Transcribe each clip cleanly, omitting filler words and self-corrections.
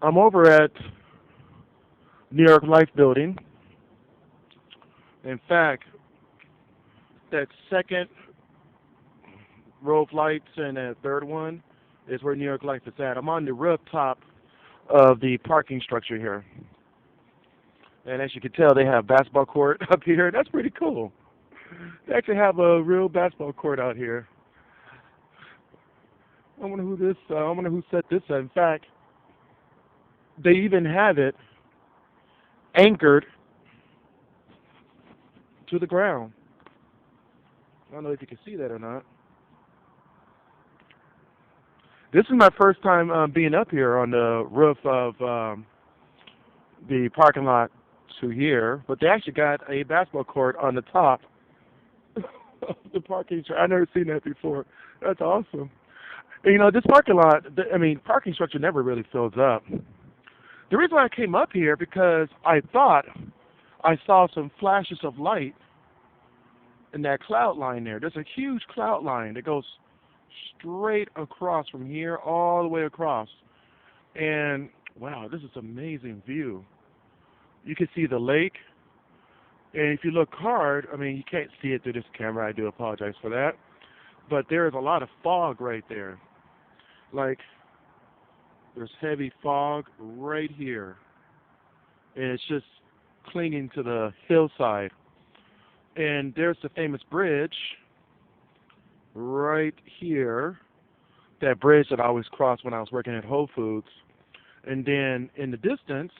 I'm over at New York Life Building. In fact, that second row of lights and that third one is where New York Life is at. I'm on the rooftop of the parking structure here. And as you can tell, they have basketball court up here. That's pretty cool. They actually have a real basketball court out here. I wonder who this. I wonder who set this up. In fact, they even have it anchored to the ground. I don't know if you can see that or not. This is my first time being up here on the roof of the parking lot to here, but they actually got a basketball court on the top of the parking structure. I've never seen that before. That's awesome. And, you know, this parking lot, parking structure never really fills up. The reason why I came up here because I thought I saw some flashes of light in that cloud line there. There's a huge cloud line that goes straight across from here all the way across. And wow, this is an amazing view. You can see the lake. And if you look hard, I mean, you can't see it through this camera. I do apologize for that. But there is a lot of fog right there. Like, there's heavy fog right here. And it's just clinging to the hillside. And there's the famous bridge right here. That bridge that I always cross when I was working at Whole Foods. And then in the distance,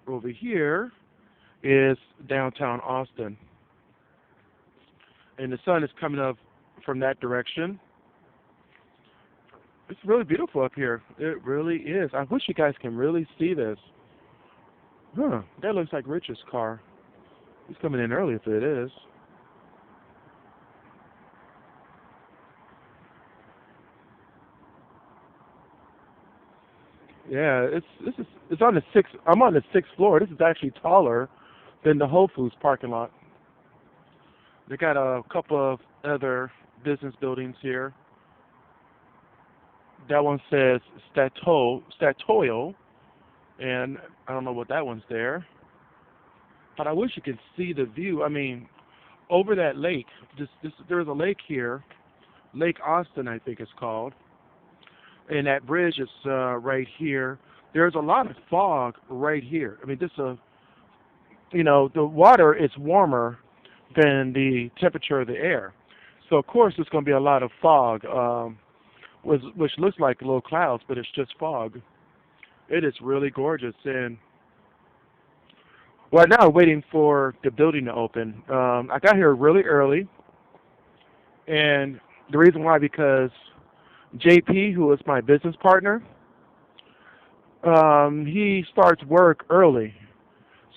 over here, is downtown Austin. And the sun is coming up from that direction. It's really beautiful up here. It really is. I wish you guys can really see this. Huh, that looks like Richard's car. He's coming in early if it is. Yeah, it's on the sixth. I'm on the sixth floor. This is actually taller than the Whole Foods parking lot. They got a couple of other business buildings here. That one says Statoil, and I don't know what that one's there. But I wish you could see the view. I mean, over that lake. There's a lake here, Lake Austin, I think it's called, and that bridge is right here. There's a lot of fog right here. I mean, the water is warmer than the temperature of the air, so of course there's going to be a lot of fog, which looks like little clouds, but it's just fog. It is really gorgeous, and right now I'm waiting for the building to open. I got here really early, and the reason why, because JP, who is my business partner, he starts work early.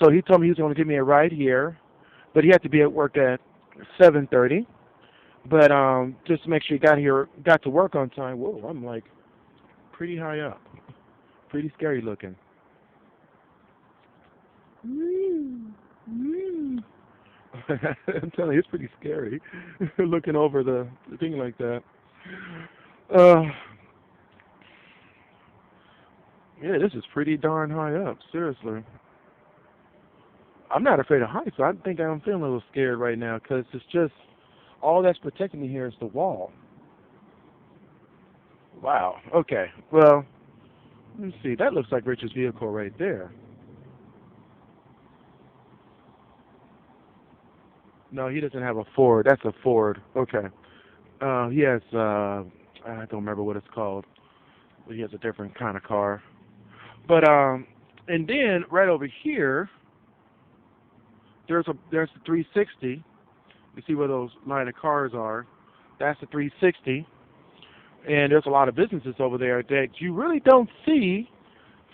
So he told me he was going to give me a ride here, but he had to be at work at 7:30. But just to make sure he got to work on time. Whoa, I'm like pretty high up, pretty scary looking. I'm telling you, it's pretty scary looking over the thing like that. Uh, yeah, this is pretty darn high up, seriously. I'm not afraid of heights, so I think I'm feeling a little scared right now because it's just all that's protecting me here is the wall. Wow, okay, well, let me see. That looks like Richard's vehicle right there. No, he doesn't have a Ford. That's a Ford. Okay. He has, I don't remember what it's called. But he has a different kind of car. But, and then right over here, there's the 360. You see where those line of cars are. That's the 360. And there's a lot of businesses over there that you really don't see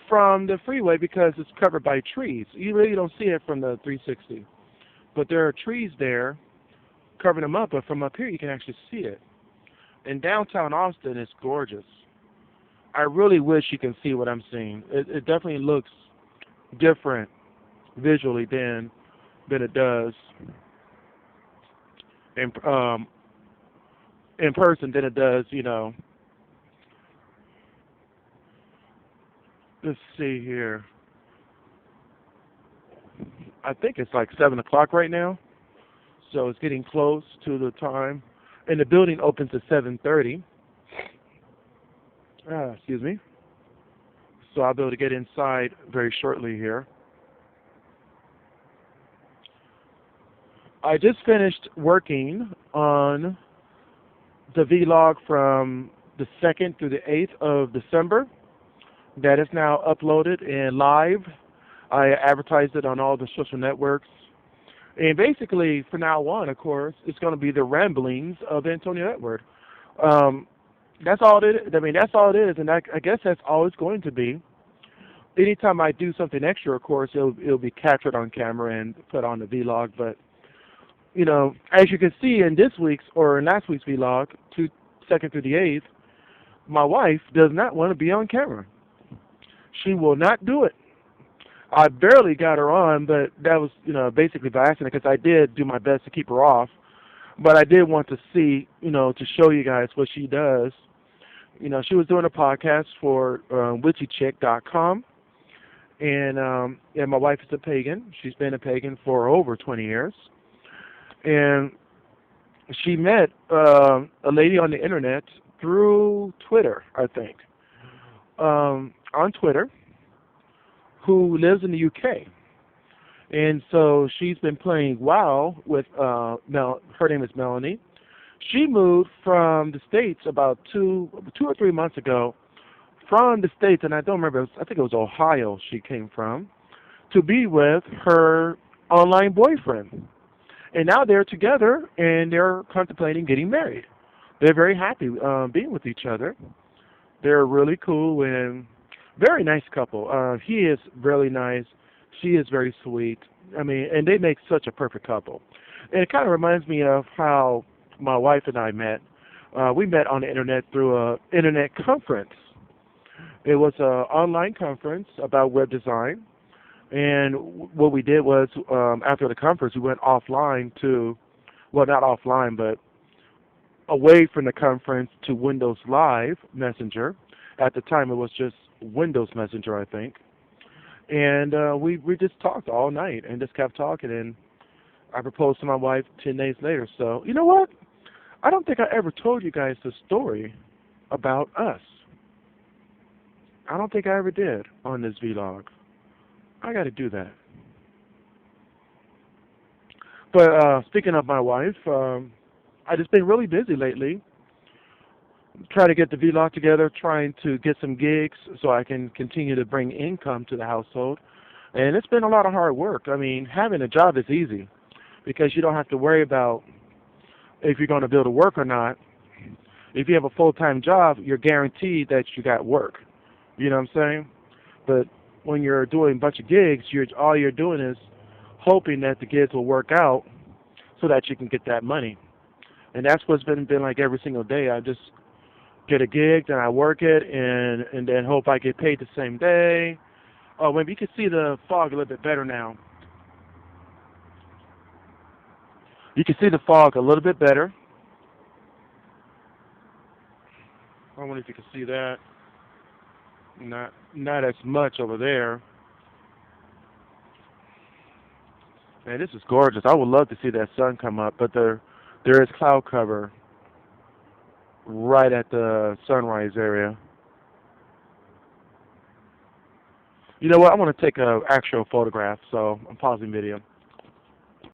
from the freeway because it's covered by trees. You really don't see it from the 360. But there are trees there covering them up, but from up here you can actually see it. And downtown Austin is gorgeous. I really wish you can see what I'm seeing. It definitely looks different visually than it does in person than it does, let's see here. I think it's like 7 o'clock right now, so it's getting close to the time. And the building opens at 7:30. Excuse me. So I'll be able to get inside very shortly here. I just finished working on the vlog from the 2nd through the 8th of December. That is now uploaded and live. I advertised it on all the social networks. And basically, from now on, of course, it's going to be the ramblings of Antonio Edward. That's all it is. I mean, that's all it is, and I guess that's all it's going to be. Anytime I do something extra, of course, it'll be captured on camera and put on the vlog. But you know, as you can see in this week's or in last week's vlog, 2nd through the 8th, my wife does not want to be on camera. She will not do it. I barely got her on, but that was, basically by accident because I did do my best to keep her off. But I did want to see, to show you guys what she does. She was doing a podcast for witchychick.com. And my wife is a pagan. She's been a pagan for over 20 years. And she met a lady on the internet through Twitter, I think, on Twitter, who lives in the UK. And so she's been playing WoW with, her name is Melanie. She moved from the States about two or 3 months ago from the States, and I don't remember, I think it was Ohio she came from, to be with her online boyfriend. And now they're together, and they're contemplating getting married. They're very happy being with each other. They're really cool and very nice couple. He is really nice. She is very sweet. I mean, and they make such a perfect couple. And it kind of reminds me of how my wife and I met. We met on the internet through an internet conference. It was an online conference about web design. And what we did was, after the conference, we went offline to, well, not offline, but away from the conference to Windows Live Messenger. At the time, it was just Windows Messenger, I think. And we just talked all night and just kept talking. And I proposed to my wife 10 days later. So, you know what? I don't think I ever told you guys the story about us. I don't think I ever did on this vlog. I got to do that. But speaking of my wife, I've just been really busy lately. Trying to get the vlog together, trying to get some gigs so I can continue to bring income to the household. And it's been a lot of hard work. I mean, having a job is easy because you don't have to worry about if you're going to be able to work or not. If you have a full-time job, you're guaranteed that you got work. You know what I'm saying? But when you're doing a bunch of gigs, all you're doing is hoping that the gigs will work out so that you can get that money. And that's what's been like every single day. I just get a gig, then I work it, and then hope I get paid the same day. Oh, maybe you can see the fog a little bit better now. You can see the fog a little bit better. I wonder if you can see that. Not as much over there. Man, this is gorgeous. I would love to see that sun come up, but there is cloud cover right at the sunrise area. You know what? I want to take an actual photograph, so I'm pausing video.